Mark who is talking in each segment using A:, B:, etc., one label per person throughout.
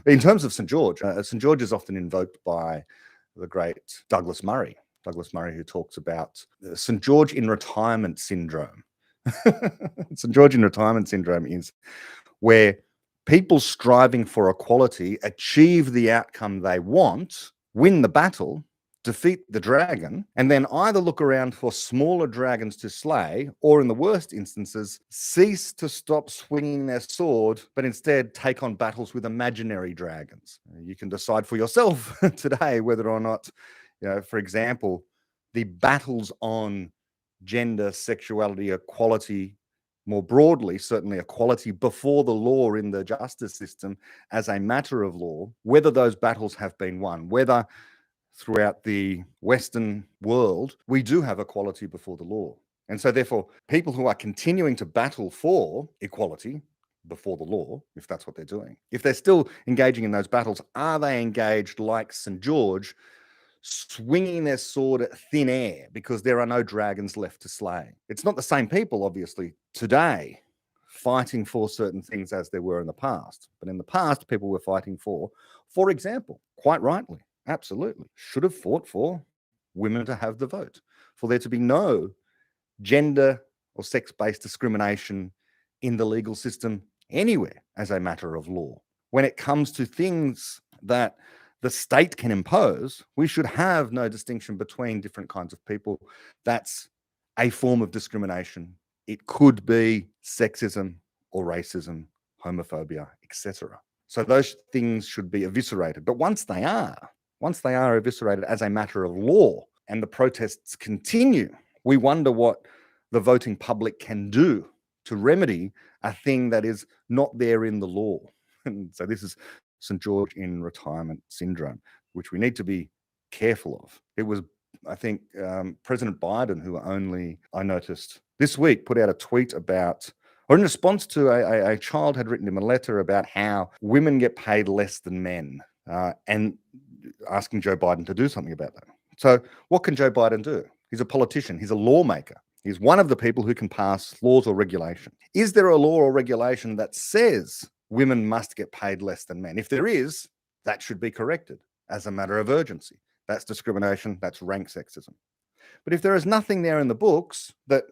A: In terms of St. George, St. George is often invoked by the great Douglas Murray. Douglas Murray, who talks about St. George in retirement syndrome. St. George in retirement syndrome is where people striving for equality achieve the outcome they want, win the battle, defeat the dragon, and then either look around for smaller dragons to slay, or in the worst instances, cease to stop swinging their sword, but instead take on battles with imaginary dragons. You can decide for yourself today whether or not, for example, the battles on gender, sexuality, equality, more broadly, certainly equality before the law in the justice system as a matter of law, whether those battles have been won, whether throughout the Western world, we do have equality before the law. And so therefore, people who are continuing to battle for equality before the law, if that's what they're doing, if they're still engaging in those battles, are they engaged like St. George, swinging their sword at thin air because there are no dragons left to slay? It's not the same people, obviously, today fighting for certain things as there were in the past. But in the past, people were fighting for example, quite rightly, absolutely, should have fought for women to have the vote, for there to be no gender or sex-based discrimination in the legal system anywhere as a matter of law. When it comes to things that the state can impose, we should have no distinction between different kinds of people. That's a form of discrimination. It could be sexism or racism, homophobia, etc. So those things should be eviscerated. But once they are eviscerated as a matter of law and the protests continue, we wonder what the voting public can do to remedy a thing that is not there in the law. And so this is St. George in retirement syndrome, which we need to be careful of. It was, I think, President Biden who I noticed this week put out a tweet about, or in response to a child had written him a letter about how women get paid less than men, and asking Joe Biden to do something about that. So what can Joe Biden do? He's a politician. He's a lawmaker. He's one of the people who can pass laws or regulation. Is there a law or regulation that says women must get paid less than men? If there is, that should be corrected as a matter of urgency. That's discrimination. That's rank sexism. But if there is nothing there in the books that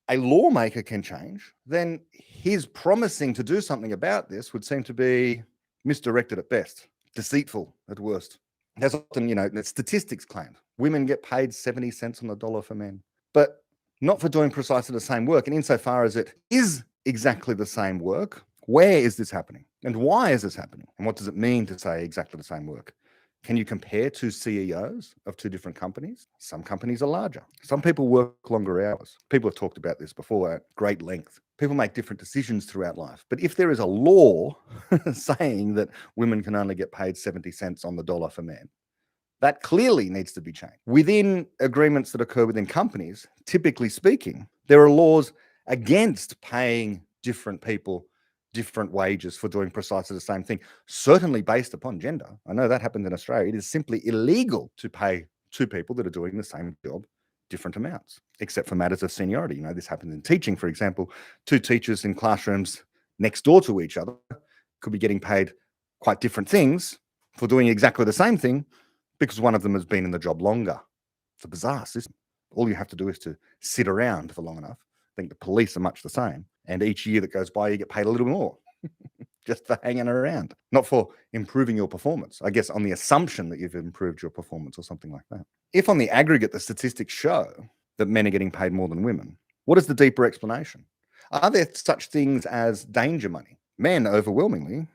A: a lawmaker can change, then his promising to do something about this would seem to be misdirected at best, deceitful at worst. There's often, the statistics claim women get paid 70 cents on the dollar for men, but not for doing precisely the same work. And insofar as it is exactly the same work, where is this happening? And why is this happening? And what does it mean to say exactly the same work? Can you compare two CEOs of two different companies? Some companies are larger. Some people work longer hours. People have talked about this before at great length. People make different decisions throughout life. But if there is a law saying that women can only get paid 70 cents on the dollar for men, that clearly needs to be changed. Within agreements that occur within companies, typically speaking, there are laws against paying different people different wages for doing precisely the same thing, certainly based upon gender. I know that happens in Australia. It is simply illegal to pay two people that are doing the same job different amounts, except for matters of seniority. This happens in teaching, for example. Two teachers in classrooms next door to each other could be getting paid quite different things for doing exactly the same thing because one of them has been in the job longer. It's a bizarre system. All you have to do is to sit around for long enough. I think the police are much the same. And each year that goes by, you get paid a little more just for hanging around, not for improving your performance, I guess, on the assumption that you've improved your performance or something like that. If on the aggregate, the statistics show that men are getting paid more than women, what is the deeper explanation? Are there such things as danger money? Men overwhelmingly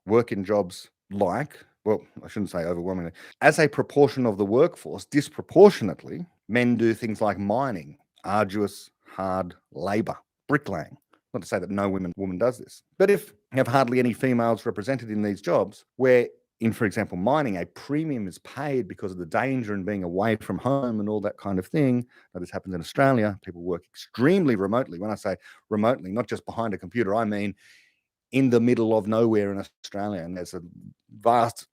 A: work in jobs like, well, I shouldn't say overwhelmingly, as a proportion of the workforce, disproportionately, men do things like mining, arduous, hard labor, bricklaying. Not to say that no woman does this. But if you have hardly any females represented in these jobs, where in, for example, mining, a premium is paid because of the danger and being away from home and all that kind of thing. Now, this happens in Australia. People work extremely remotely. When I say remotely, not just behind a computer, I mean in the middle of nowhere in Australia. And there's a vast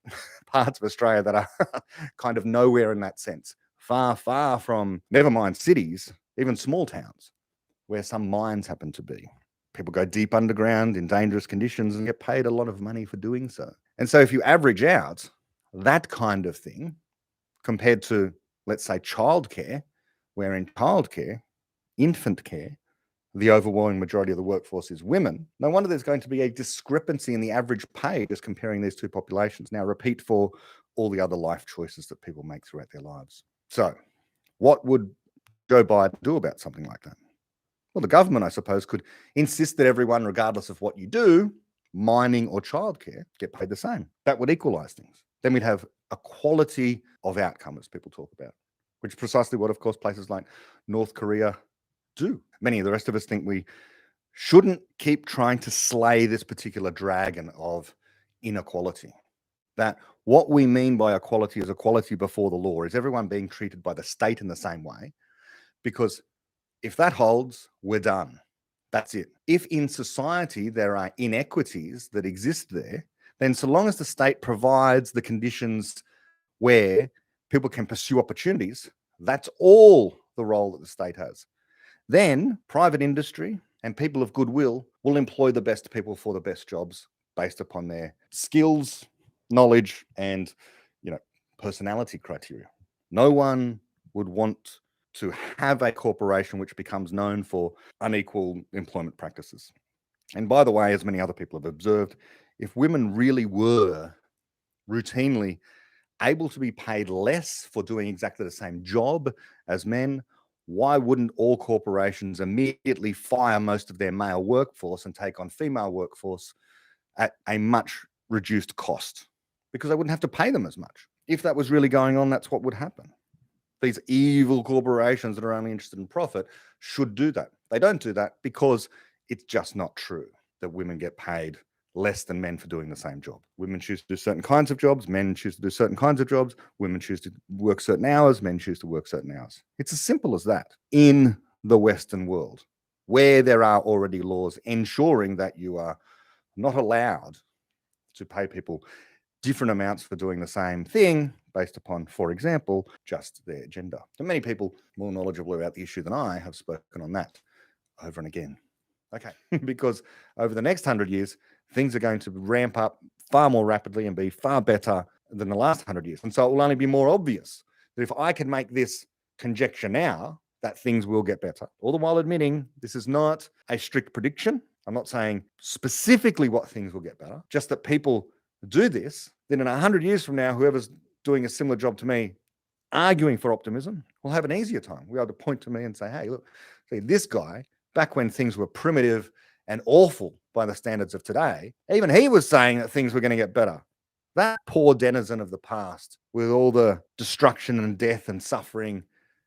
A: parts of Australia that are kind of nowhere in that sense. Far, far from, never mind cities, even small towns where some mines happen to be. People go deep underground in dangerous conditions and get paid a lot of money for doing so. And so if you average out that kind of thing compared to, let's say, childcare, where in childcare, infant care, the overwhelming majority of the workforce is women, no wonder there's going to be a discrepancy in the average pay just comparing these two populations. Now, repeat for all the other life choices that people make throughout their lives. So, what would Joe Biden do about something like that? Well, the government, I suppose, could insist that everyone, regardless of what you do, mining or childcare, get paid the same. That would equalize things. Then we'd have equality of outcome, as people talk about, which is precisely what, of course, places like North Korea do. Many of the rest of us think we shouldn't keep trying to slay this particular dragon of inequality. That what we mean by equality is equality before the law, is everyone being treated by the state in the same way. Because if that holds, we're done. That's it. If in society there are inequities that exist there, then so long as the state provides the conditions where people can pursue opportunities, that's all the role that the state has. Then private industry and people of goodwill will employ the best people for the best jobs based upon their skills, knowledge, and personality criteria. No one would want to have a corporation which becomes known for unequal employment practices. And by the way, as many other people have observed, if women really were routinely able to be paid less for doing exactly the same job as men, why wouldn't all corporations immediately fire most of their male workforce and take on female workforce at a much reduced cost? Because they wouldn't have to pay them as much. If that was really going on, that's what would happen. These evil corporations that are only interested in profit should do that. They don't do that because it's just not true that women get paid less than men for doing the same job. Women choose to do certain kinds of jobs, men choose to do certain kinds of jobs, women choose to work certain hours, men choose to work certain hours. It's as simple as that in the Western world, where there are already laws ensuring that you are not allowed to pay people different amounts for doing the same thing based upon, for example, just their gender. And many people more knowledgeable about the issue than I have spoken on that over and again. Okay, because over the next 100 years, things are going to ramp up far more rapidly and be far better than the last 100 years. And so it will only be more obvious that if I can make this conjecture now, that things will get better. All the while admitting this is not a strict prediction. I'm not saying specifically what things will get better, just that people do this, then in 100 years from now, whoever's doing a similar job to me, arguing for optimism, will have an easier time. We'll be able to point to me and say, hey, look, see, this guy, back when things were primitive and awful by the standards of today, even he was saying that things were going to get better. That poor denizen of the past, with all the destruction and death and suffering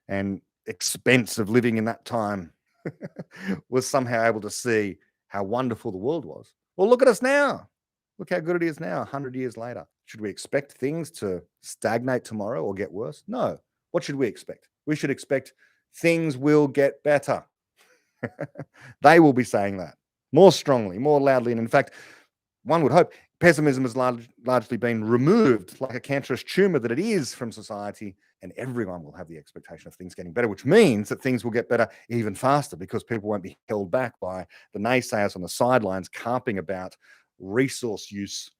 A: and expense of living in that time, was somehow able to see how wonderful the world was. Well, look at us now. Look how good it is now, 100 years later. Should we expect things to stagnate tomorrow or get worse? No. What should we expect? We should expect things will get better. They will be saying that more strongly, more loudly. And in fact, one would hope pessimism has largely been removed like a cancerous tumor that it is from society, and everyone will have the expectation of things getting better, which means that things will get better even faster because people won't be held back by the naysayers on the sidelines carping about resource use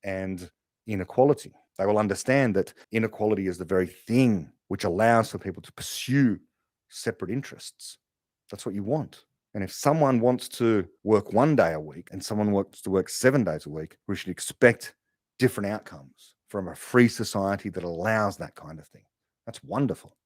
A: and inequality. They will understand that inequality is the very thing which allows for people to pursue separate interests. That's what you want. And if someone wants to work 1 day a week and someone wants to work 7 days a week, we should expect different outcomes from a free society that allows that kind of thing. That's wonderful.